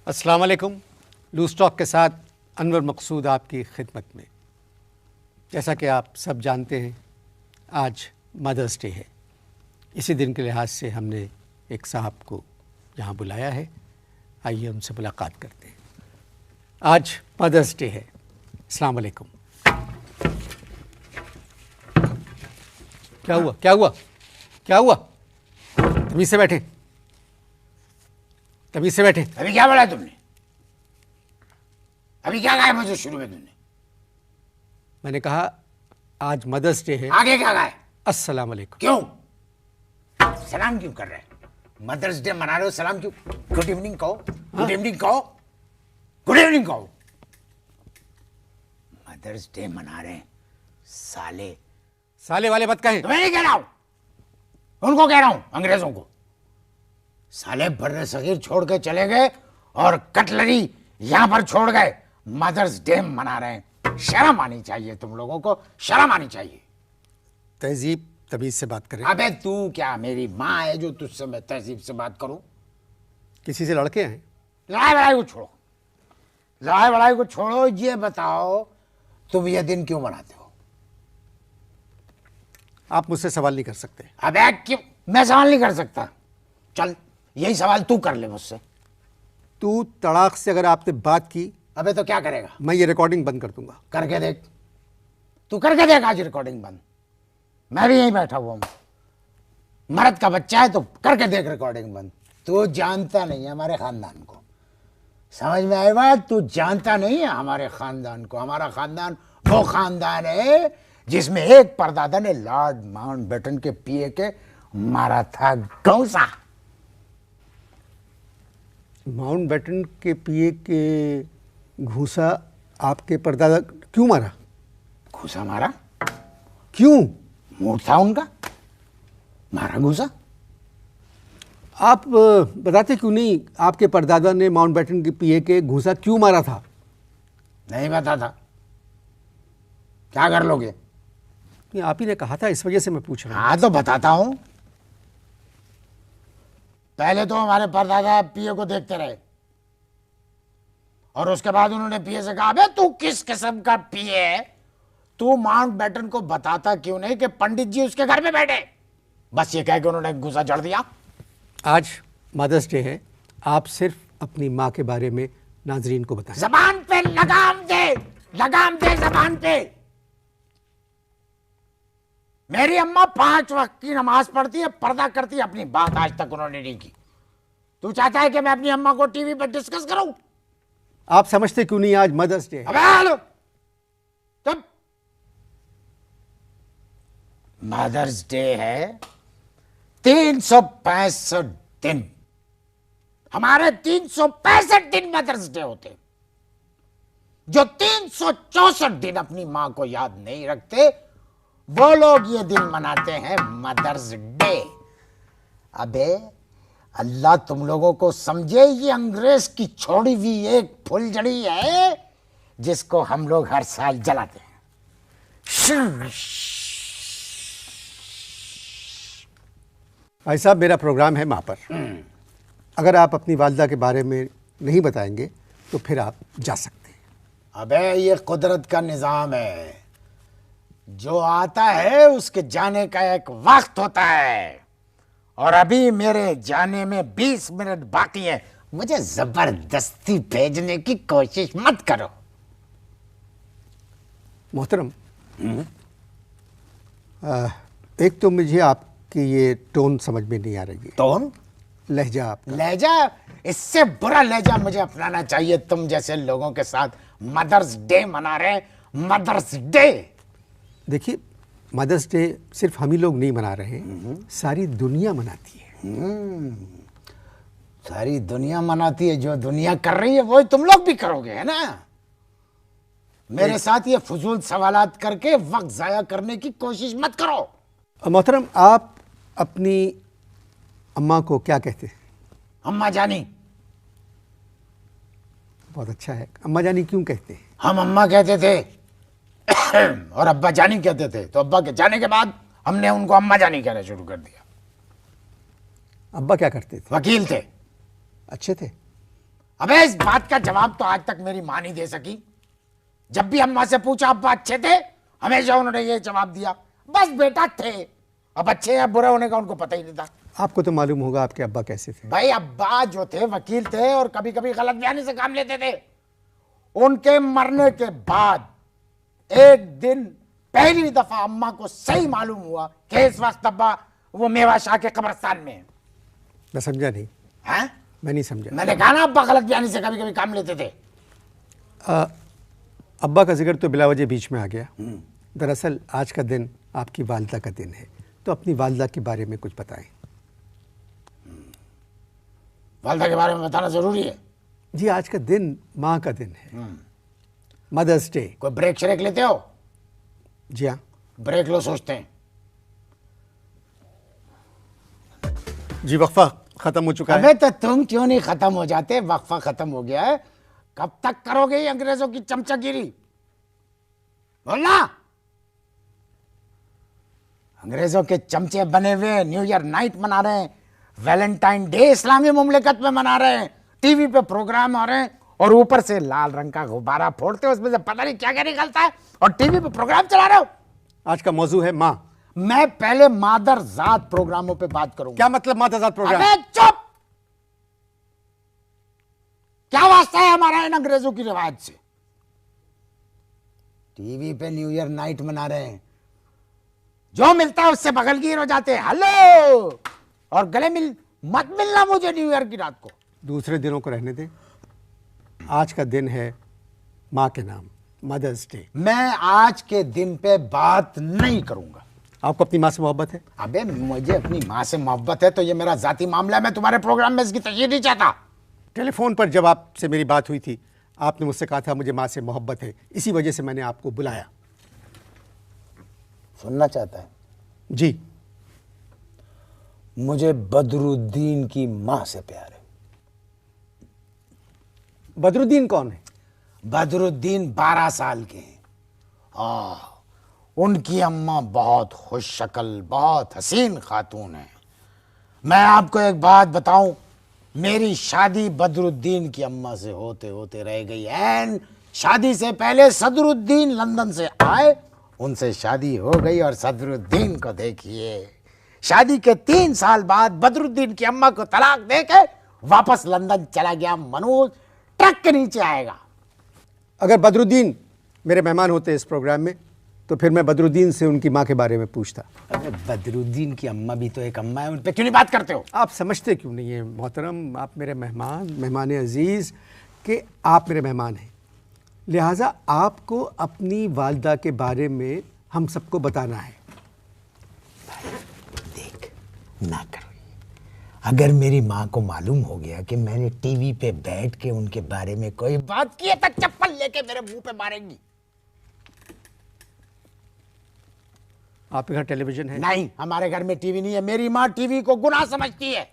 अस्सलाम वालेकुम। Loose talk के साथ अनवर मकसूद आपकी खिदमत में। जैसा कि आप सब जानते हैं, आज मदर्स डे है। इसी दिन के लिहाज से हमने एक साहब को यहाँ बुलाया है। आइए उनसे मुलाकात करते हैं। आज मदर्स डे है। अस्सलाम वालेकुम। क्या हुआ क्या हुआ क्या हुआ? तमीज़ से बैठे, तमीज़ से बैठे। अभी क्या बोला तुमने? अभी क्या कहा मुझे शुरू में तुमने? मैंने कहा आज मदर्स डे है। आगे क्या कहा? अस्सलाम वालेकुम। क्यों सलाम क्यों कर रहे हैं? मदर्स डे मना रहे हो, सलाम क्यों? गुड इवनिंग कहो, गुड इवनिंग कहो, गुड इवनिंग कहो। मदर्स डे मना रहे हैं साले। साले वाले मत कहें। तुम्हें नहीं कह रहा हूं, उनको कह रहा हूं, अंग्रेजों को। साले बर्रे सगीर छोड़ के चले गए और कटलरी यहां पर छोड़ गए। मदर्स डे मना रहे हैं। शर्म आनी चाहिए तुम लोगों को, शर्म आनी चाहिए। तहजीब तमीज़ से बात करें। अबे तू क्या मेरी माँ है जो तुझसे मैं तहजीब से बात करूं? किसी से लड़के हैं? लड़ाई बड़ाई को छोड़ो, लड़ाई बड़ाई को छोड़ो। ये बताओ तुम ये दिन क्यों मनाते हो? आप मुझसे सवाल नहीं कर सकते। अबे क्यों? मैं सवाल नहीं कर सकता। चल यही सवाल तू कर ले मुझसे। तू तड़ाक से अगर आपने बात की, अबे तो क्या करेगा? मैं ये रिकॉर्डिंग बंद कर दूंगा। करके देख, तू करके देख आज रिकॉर्डिंग बंद। मैं भी यहीं बैठा हुआ हूं, मर्द का बच्चा है तो करके देख रिकॉर्डिंग बंद। तू जानता नहीं है हमारे खानदान को, समझ में आई बात? तू जानता नहीं है हमारे खानदान को। हमारा खानदान वो खानदान है जिसमें एक परदादा ने लॉर्ड माउंटबेटन के पिए के मारा था गौसा। माउंटबेटन के पिए के घूसा आपके परदादा क्यों मारा? घूसा मारा? क्यों? मूड था उनका, मारा घूसा। आप बताते क्यों नहीं आपके परदादा ने माउंटबेटन के पिए के घूसा क्यों मारा था? नहीं बता था, क्या कर लोगे? ये आप ही ने कहा था, इस वजह से मैं पूछ रहा हूँ। हाँ तो बताता हूं। पहले तो हमारे परदादा पिए को देखते रहे और उसके बाद उन्होंने पिए से कहा, अबे तू किस किस्म का पिए है? तू माउंटबेटन को बताता क्यों नहीं कि पंडित जी उसके घर में बैठे? बस ये कह के उन्होंने घुसा जड़ दिया। आज मदर्स डे है, आप सिर्फ अपनी माँ के बारे में नाजरीन को बताएं। जबान पे लगाम दे, लगाम दे जबान पे। मेरी अम्मा 5 वक्त की नमाज पढ़ती है, पर्दा करती है, अपनी बात आज तक उन्होंने नहीं की। तू चाहता है कि मैं अपनी अम्मा को टीवी पर डिस्कस करूं? आप समझते क्यों नहीं आज मदर्स डे है? अबे हेलो, तब मदर्स डे है 365 दिन। हमारे 365 दिन मदर्स डे होते। जो 364 दिन अपनी मां को याद नहीं रखते वो लोग ये दिन मनाते हैं मदर्स डे। अबे अल्लाह तुम लोगों को समझे, ये अंग्रेज की छोड़ी हुई एक फुलझड़ी है जिसको हम लोग हर साल जलाते हैं। भाई साहब, मेरा प्रोग्राम है माँ पर। अगर आप अपनी वालदा के बारे में नहीं बताएंगे तो फिर आप जा सकते हैं। अबे ये कुदरत का निजाम है, जो आता है उसके जाने का एक वक्त होता है और अभी मेरे जाने में 20 मिनट बाकी है। मुझे जबरदस्ती भेजने की कोशिश मत करो। मोहतरम, एक तो मुझे आपकी ये टोन समझ में नहीं आ रही है। टोन? लहजा आपका। लहजा? इससे बुरा लहजा मुझे अपनाना चाहिए तुम जैसे लोगों के साथ। मदर्स डे मना रहे हैं, मदर्स डे। देखिए, मदर्स डे सिर्फ हम ही लोग नहीं मना रहे हैं, सारी दुनिया मनाती है। सारी दुनिया मनाती है। जो दुनिया कर रही है वो तुम लोग भी करोगे, है ना? मेरे साथ ये फजूल सवालात करके वक्त जाया करने की कोशिश मत करो। मोहतरम, आप अपनी अम्मा को क्या कहते हैं? अम्मा जानी। बहुत अच्छा है। अम्मा जानी क्यों कहते हैं? हम अम्मा कहते थे और अब्बा जानी कहते थे, तो अब्बा के जाने के बाद हमने उनको अम्मा जानी कहना शुरू कर दिया। अब्बा क्या करते थे? वकील थे। अच्छे थे? अबे इस बात का जवाब तो आज तक मेरी मां नहीं दे सकी। जब भी अम्मा से पूछा अब्बा अच्छे थे, हमेशा उन्होंने ये जवाब दिया, बस बेटा थे। अब अच्छे या बुरे होने का उनको पता ही नहीं था। आपको तो मालूम होगा आपके अब्बा कैसे थे। भाई अब्बा जो थे वकील थे और कभी कभी गलत बयानी से काम लेते थे। उनके मरने के बाद एक दिन पहली दफा अम्मा को सही मालूम हुआ कि इस वक्त अब्बा वो मेवा शाह के कब्रिस्तान में है। मैं समझा नहीं। हैं? मैं नहीं समझा। मैंने कहा ना अब्बा गलत बयानी से कभी कभी काम लेते थे। अब्बा का जिक्र तो बिला वजह बीच में आ गया। दरअसल आज का दिन आपकी वालदा का दिन है, तो अपनी वालदा के बारे में कुछ बताएं। वालदा के बारे में बताना जरूरी है। जी, आज का दिन माँ का दिन है, मदर्स डे। कोई ब्रेक श्रेक लेते हो? जी हाँ। ब्रेक लो, सोचते हैं। जी, वक्फा खत्म हो चुका है। अबे तो तुम क्यों नहीं खत्म हो जाते? वक्फा खत्म हो गया है, कब तक करोगे ये अंग्रेजों की चमचागिरी? बोलना। अंग्रेजों के चमचे बने हुए न्यू ईयर नाइट मना रहे हैं, वैलेंटाइन डे इस्लामी मुमलिकत में मना रहे हैं, टीवी पे प्रोग्राम आ रहे हैं और ऊपर से लाल रंग का गुब्बारा फोड़ते हो, उसमें से पता नहीं क्या क्या निकलता है और टीवी पे प्रोग्राम चला रहे हो। आज का मौजू है माँ। मैं पहले मादर जात प्रोग्रामों पे बात करूंगा। क्या मतलब मादर जात प्रोग्राम? अबे चुप! क्या वास्ता है हमारा इन अंग्रेजों की रिवाज से? टीवी पे न्यू ईयर नाइट मना रहे हैं, जो मिलता है उससे बगलगीर हो जाते हैं, हेलो, और गले मत मिलना मुझे न्यू ईयर की रात को। दूसरे दिनों को रहने दें। आज का दिन है माँ के नाम, मदर्स डे। मैं आज के दिन पे बात नहीं करूंगा। आपको अपनी माँ से मोहब्बत है? अबे मुझे अपनी माँ से मोहब्बत है तो ये मेरा जाती मामला है, मैं तुम्हारे प्रोग्राम में इसकी तशरीह नहीं चाहता। टेलीफोन पर जब आपसे मेरी बात हुई थी, आपने मुझसे कहा था मुझे माँ से मोहब्बत है, इसी वजह से मैंने आपको बुलाया। सुनना चाहता है? जी। मुझे बदरुद्दीन की माँ से प्यार है। बदरुद्दीन कौन है? बदरुद्दीन 12 साल के हैं। उनकी अम्मा बहुत खुश शक्ल, बहुत हसीन खातून है। मैं आपको एक बात बताऊं, मेरी शादी बदरुद्दीन की अम्मा से होते होते रह गई। एंड शादी से पहले सदरुद्दीन लंदन से आए, उनसे शादी हो गई और सदरुद्दीन को देखिए, शादी के 3 साल बाद बदरुद्दीन की अम्मा को तलाक देके वापस लंदन चला गया। मनोज ट्रक के नीचे आएगा। अगर बदरुद्दीन मेरे मेहमान होते इस प्रोग्राम में, तो फिर मैं बदरुद्दीन से उनकी माँ के बारे में पूछता। अरे बदरुद्दीन की अम्मा भी तो एक अम्मा है, उन पे क्यों नहीं बात करते हो? आप समझते क्यों नहीं है मोहतरम, आप मेरे मेहमान अजीज़ के आप मेरे मेहमान हैं, लिहाजा आपको अपनी वालदा के बारे में हम सबको बताना है। देख, ना करो। अगर मेरी माँ को मालूम हो गया कि मैंने टीवी पे बैठ के उनके बारे में कोई बात की है तो चप्पल लेके मेरे मुंह पे मारेंगी। आपके घर टेलीविजन है? नहीं, हमारे घर में टीवी नहीं है। मेरी माँ टीवी को गुनाह समझती है।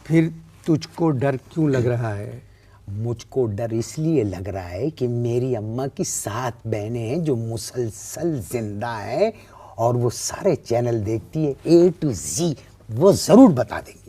फिर तुझको डर क्यों लग रहा है? मुझको डर इसलिए लग रहा है कि मेरी अम्मा की 7 बहनें हैं जो मुसलसल जिंदा हैं और वो सारे चैनल देखती है, A to Z, वो जरूर बता देंगी।